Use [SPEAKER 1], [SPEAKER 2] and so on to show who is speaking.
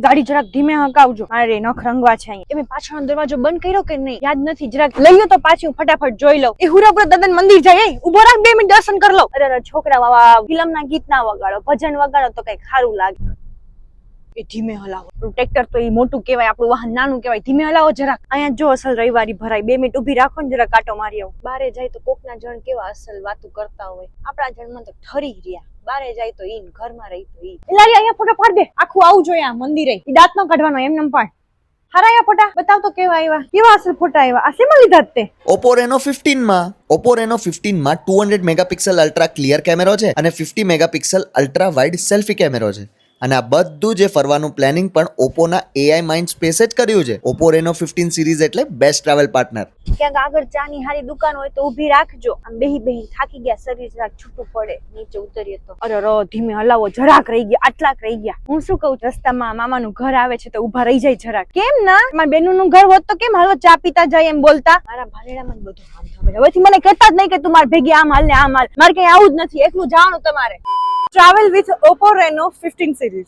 [SPEAKER 1] ગાડી જરાક ધીમે હકાવજો, મારે નખ રંગવા છે અહીંયા. એ મેં પાછળનો દરવાજો બંધ કર્યો કે નહીં યાદ નથી, જરાક લઈ લો તો પાછી હું ફટાફટ જોઈ લઉં. એ હુરાપુરા દાદા મંદિર જાય, ઉભો રાખ 2 મિનિટ દર્શન કરી લઉં. અરે છોકરા ફિલ્મ ના ગીત ના વગાડો, ભજન વગાડો તો કઈક સારું લાગે. એ ધીમે હલાવો, ટ્રેક્ટર તો એ મોટું કેવાય, આપણું વાહન નાનું કેવાય, ધીમે હલાવો જરાક. અહીંયા જો અસલ રવિવારી ભરાય, 2 મિનિટ ઉભી રાખો ને જરાક કાંટો મારી આવો. બારે જાય તો કોકના જણ કેવા અસલ વાતું કરતા હોય, આપણા જણમાં તો ઠરી રહ્યા. બારે જાય તો ઈ, ઘરમાં રહી તો ઈ. લારી અહીંયા ફોટો પાડ દે, આખું આવું જોઈએ આ મંદિરે. ઈ દાંત નો કાઢવાનો, એમ નમ પાડ. હારા ફોટા બતાવ તો કેવા આવ્યા, કેવા અસલ ફોટા આવ્યા. આ શેમાં લીધા તે?
[SPEAKER 2] Oppo Reno 15 માં. Oppo Reno 15 માં 200 મેગાપિક્સલ અલ્ટ્રા ક્લિયર કેમેરો છે અને 50 મેગાપિક્સલ અલ્ટ્રા વાઇડ સેલ્ફી કેમેરો છે. અને આ બધું જે ફરવાનું પ્લાનિંગ પણ Oppo ના AI માઇન્ડ સ્પેસ જ કર્યું છે. Oppo Reno 15 સિરીઝ એટલે બેસ્ટ ટ્રાવેલ પાર્ટનર.
[SPEAKER 1] ક્યાંક આગળ ચાની હારી દુકાન હોય તો ઊભી રાખજો. આમ બેહી થાકી ગયા, શરીર જરાક છૂટું પડે, નીચે ઉતરીએ તો. અરે ધીમે હલાવો, જરાક રહી ગયા, આટલાક રહી ગયા. હું શું કહું, રસ્તામાં મામાનું ઘર આવે છે તો ઊભા રહી જાય જરાક. કેમ ના, મારા બેનુનું ઘર હોત તો કેમ હાલો ચા પીતા જાય એમ બોલતા. મારા ભાનેડામાં બધું કામ થયું. હવેથી મને કહેતા જ નહીં કે તું મારી ભેગી આમ હાલ ને આમ હાલ. મારે કઈ આવું જ નથી, એકલું જવાનું તમારે. Travel with Oppo Reno 15 series.